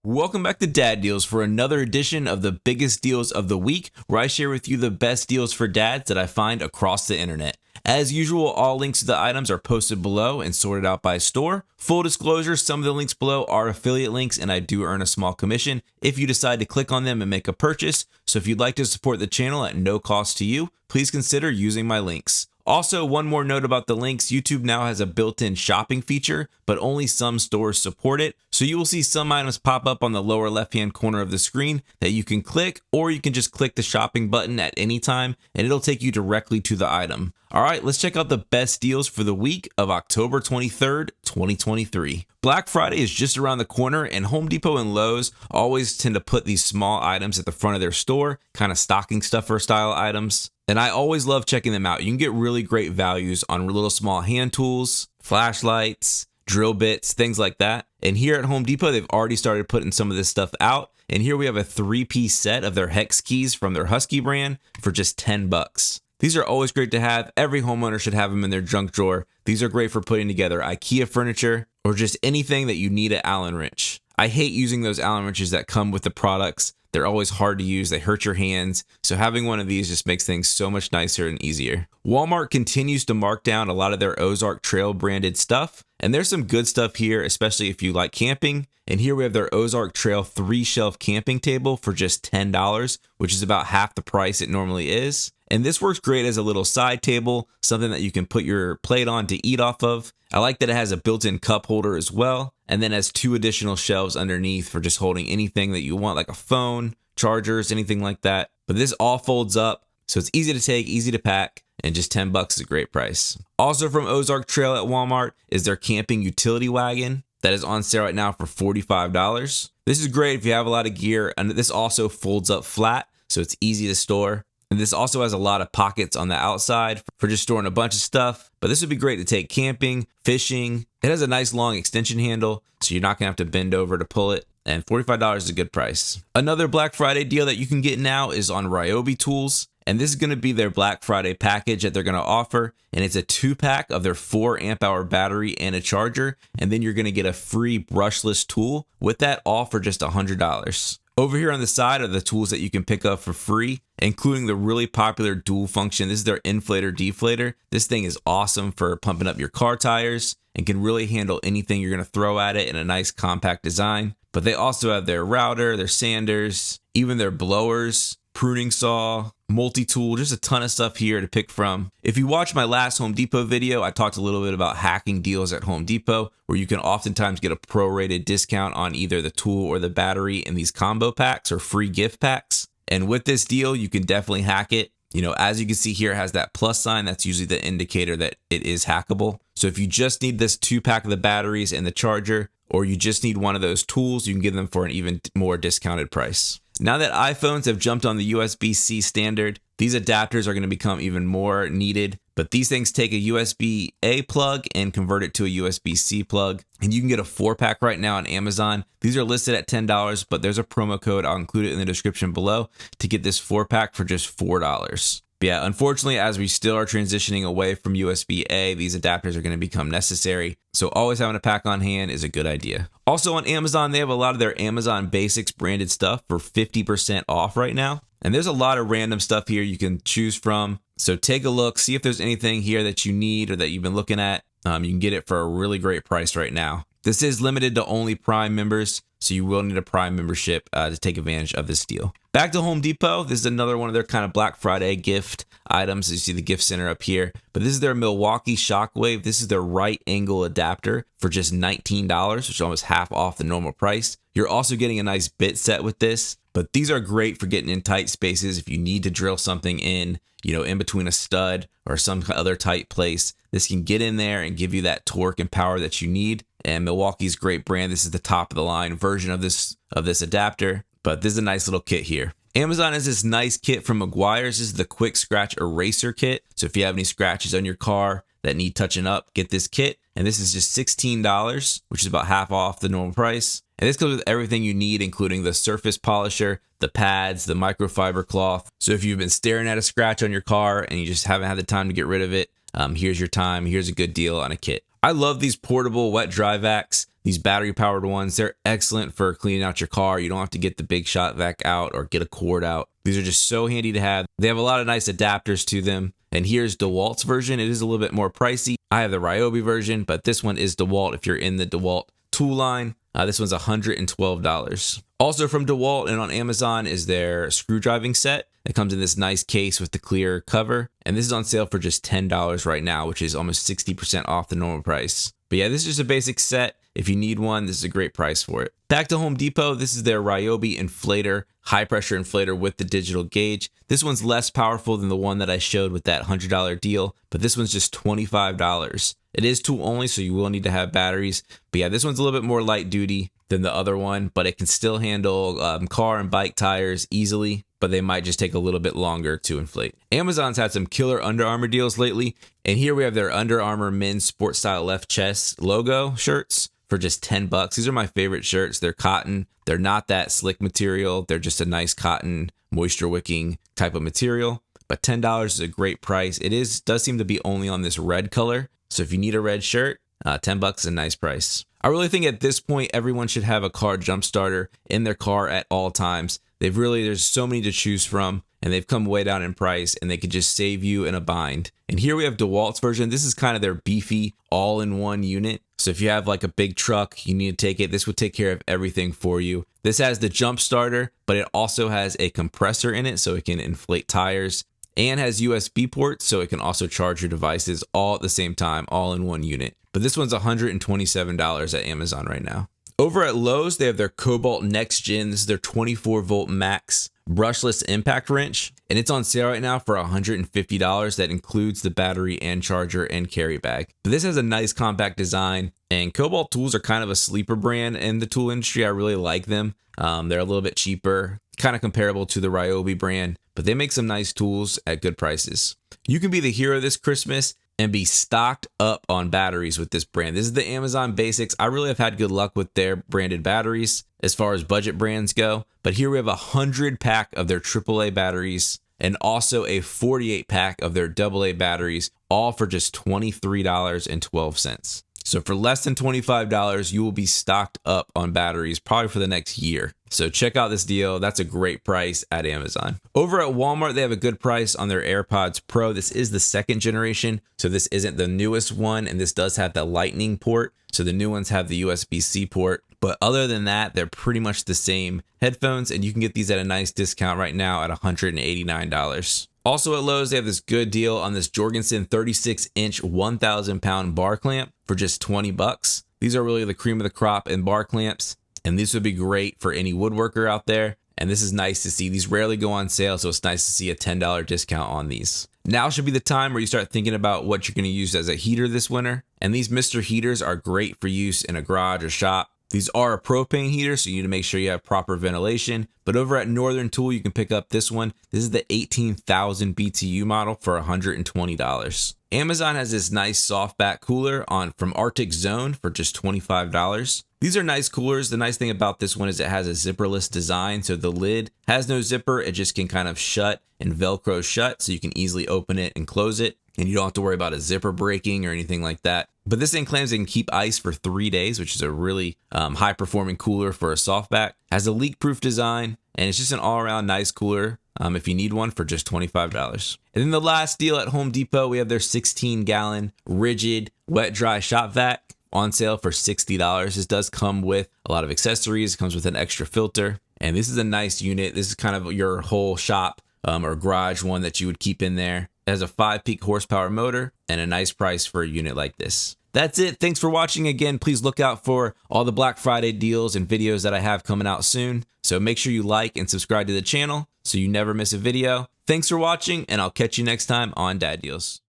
Welcome back to Dad Deals for another edition of the biggest deals of the week, where I share with you the best deals for dads that I find across the internet. As usual, all links to the items are posted below and sorted out by store. Full disclosure, some of the links below are affiliate links and I do earn a small commission if you decide to click on them and make a purchase. So if you'd like to support the channel at no cost to you, please consider using my links. Also, one more note about the links, YouTube now has a built-in shopping feature, but only some stores support it. So you will see some items pop up on the lower left-hand corner of the screen that you can click, or you can just click the shopping button at any time and it'll take you directly to the item. All right, let's check out the best deals for the week of October 23rd, 2023. Black Friday is just around the corner, and Home Depot and Lowe's always tend to put these small items at the front of their store, kind of stocking stuffer style items. And I always love checking them out. You can get really great values on little small hand tools, flashlights, drill bits, things like that. And here at Home Depot, they've already started putting some of this stuff out. And here we have a 3-piece set of their hex keys from their Husky brand for just $10. These are always great to have. Every homeowner should have them in their junk drawer. These are great for putting together IKEA furniture or just anything that you need at Allen wrench. I hate using those Allen wrenches that come with the products. They're always hard to use. They hurt your hands. So having one of these just makes things so much nicer and easier. Walmart continues to mark down a lot of their Ozark Trail branded stuff. And there's some good stuff here, especially if you like camping. And here we have their Ozark Trail 3-shelf camping table for just $10, which is about half the price it normally is. And this works great as a little side table, something that you can put your plate on to eat off of. I like that it has a built-in cup holder as well, and then has 2 additional shelves underneath for just holding anything that you want, like a phone, chargers, anything like that. But this all folds up, so it's easy to take, easy to pack, and just $10 is a great price. Also from Ozark Trail at Walmart is their camping utility wagon that is on sale right now for $45. This is great if you have a lot of gear, and this also folds up flat, so it's easy to store. And this also has a lot of pockets on the outside for just storing a bunch of stuff. But this would be great to take camping, fishing. It has a nice long extension handle, so you're not going to have to bend over to pull it. And $45 is a good price. Another Black Friday deal that you can get now is on Ryobi tools. And this is going to be their Black Friday package that they're going to offer. And it's a 2-pack of their 4 amp hour battery and a charger. And then you're going to get a free brushless tool with that, all for just $100. Over here on the side are the tools that you can pick up for free, including the really popular dual function. This is their inflator deflator. This thing is awesome for pumping up your car tires and can really handle anything you're going to throw at it in a nice compact design. But they also have their router, their sanders, even their blowers, pruning saw, multi-tool, just a ton of stuff here to pick from. If you watched my last Home Depot video, I talked a little bit about hacking deals at Home Depot, where you can oftentimes get a prorated discount on either the tool or the battery in these combo packs or free gift packs. And with this deal, you can definitely hack it. You know, as you can see here, it has that plus sign. That's usually the indicator that it is hackable. So if you just need this 2-pack of the batteries and the charger, or you just need one of those tools, you can get them for an even more discounted price. Now that iPhones have jumped on the USB-C standard, these adapters are going to become even more needed. But these things take a USB-A plug and convert it to a USB-C plug. And you can get a 4-pack right now on Amazon. These are listed at $10, but there's a promo code. I'll include it in the description below to get this 4-pack for just $4. But yeah, unfortunately, as we still are transitioning away from USB-A, these adapters are going to become necessary. So always having a pack on hand is a good idea. Also on Amazon, they have a lot of their Amazon Basics branded stuff for 50% off right now. And there's a lot of random stuff here you can choose from. So take a look, see if there's anything here that you need or that you've been looking at. You can get it for a really great price right now. This is limited to only Prime members, so you will need a Prime membership to take advantage of this deal. Back to Home Depot. This is another one of their kind of Black Friday gift items. You see the gift center up here, but this is their Milwaukee Shockwave. This is their right angle adapter for just $19, which is almost half off the normal price. You're also getting a nice bit set with this, but these are great for getting in tight spaces if you need to drill something in, you know, in between a stud or some other tight place. This can get in there and give you that torque and power that you need. And Milwaukee's a great brand. This is the top of the line version of this adapter, but this is a nice little kit here. Amazon has this nice kit from Meguiar's. This is the quick scratch eraser kit. So if you have any scratches on your car that need touching up, get this kit. And this is just $16, which is about half off the normal price. And this comes with everything you need, including the surface polisher, the pads, the microfiber cloth. So if you've been staring at a scratch on your car and you just haven't had the time to get rid of it, here's your time. Here's a good deal on a kit. I love these portable wet dry vacs. These battery powered ones, they're excellent for cleaning out your car. You don't have to get the big shot vac out or get a cord out. These are just so handy to have. They have a lot of nice adapters to them. And here's DeWalt's version. It is a little bit more pricey. I have the Ryobi version, but this one is DeWalt if you're in the DeWalt tool line. This one's $112. Also from DeWalt and on Amazon is their screwdriving set. It comes in this nice case with the clear cover. And this is on sale for just $10 right now, which is almost 60% off the normal price. But yeah, this is just a basic set. If you need one, this is a great price for it. Back to Home Depot, this is their Ryobi inflator, high pressure inflator with the digital gauge. This one's less powerful than the one that I showed with that $100 deal, but this one's just $25. It is tool only, so you will need to have batteries. But yeah, this one's a little bit more light duty than the other one, but it can still handle car and bike tires easily, but they might just take a little bit longer to inflate. Amazon's had some killer Under Armour deals lately, and here we have their Under Armour men's sports style left chest logo shirts for just $10. These are my favorite shirts. They're cotton. They're not that slick material. They're just a nice cotton, moisture wicking type of material, but $10 is a great price. It does seem to be only on this red color. So if you need a red shirt, $10 is a nice price. I really think at this point, everyone should have a car jump starter in their car at all times. There's so many to choose from, and they've come way down in price, and they could just save you in a bind. And here we have DeWalt's version. This is kind of their beefy all-in-one unit. So if you have like a big truck, you need to take it. This would take care of everything for you. This has the jump starter, but it also has a compressor in it so it can inflate tires, and has USB ports so it can also charge your devices all at the same time, all in one unit. But this one's $127 at Amazon right now. Over at Lowe's, they have their Cobalt Next Gen. This is their 24 volt max brushless impact wrench, and it's on sale right now for $150. That includes the battery and charger and carry bag. But this has a nice compact design, and Cobalt tools are kind of a sleeper brand in the tool industry. I really like them. They're a little bit cheaper, kind of comparable to the Ryobi brand, but they make some nice tools at good prices. You can be the hero this Christmas and be stocked up on batteries with this brand. This is the Amazon Basics. I really have had good luck with their branded batteries as far as budget brands go. But here we have a 100 pack of their AAA batteries and also a 48 pack of their AA batteries, all for just $23.12. So for less than $25, you will be stocked up on batteries probably for the next year. So check out this deal. That's a great price at Amazon. Over at Walmart, they have a good price on their AirPods Pro. This is the second generation, so this isn't the newest one, and this does have the Lightning port. So the new ones have the USB-C port. But other than that, they're pretty much the same headphones, and you can get these at a nice discount right now at $189. Also at Lowe's, they have this good deal on this Jorgensen 36-inch 1,000-pound bar clamp for just $20. These are really the cream of the crop in bar clamps, and this would be great for any woodworker out there. And this is nice to see. These rarely go on sale, so it's nice to see a $10 discount on these. Now should be the time where you start thinking about what you're going to use as a heater this winter. And these Mr. Heaters are great for use in a garage or shop. These are a propane heater, so you need to make sure you have proper ventilation. But over at Northern Tool, you can pick up this one. This is the 18,000 BTU model for $120. Amazon has this nice softback cooler from Arctic Zone for just $25. These are nice coolers. The nice thing about this one is it has a zipperless design. So the lid has no zipper. It just can kind of shut and Velcro shut, so you can easily open it and close it. And you don't have to worry about a zipper breaking or anything like that. But this thing claims it can keep ice for 3 days, which is a really high performing cooler for a softback. Has a leak proof design, and it's just an all around nice cooler if you need one for just $25. And then the last deal at Home Depot, we have their 16-gallon rigid wet dry shop vac on sale for $60. This does come with a lot of accessories. It comes with an extra filter, and this is a nice unit. This is kind of your whole shop or garage one that you would keep in there. It has a 5-peak horsepower motor and a nice price for a unit like this. That's it. Thanks for watching. Again, please look out for all the Black Friday deals and videos that I have coming out soon. So make sure you like and subscribe to the channel so you never miss a video. Thanks for watching, and I'll catch you next time on Dad Deals.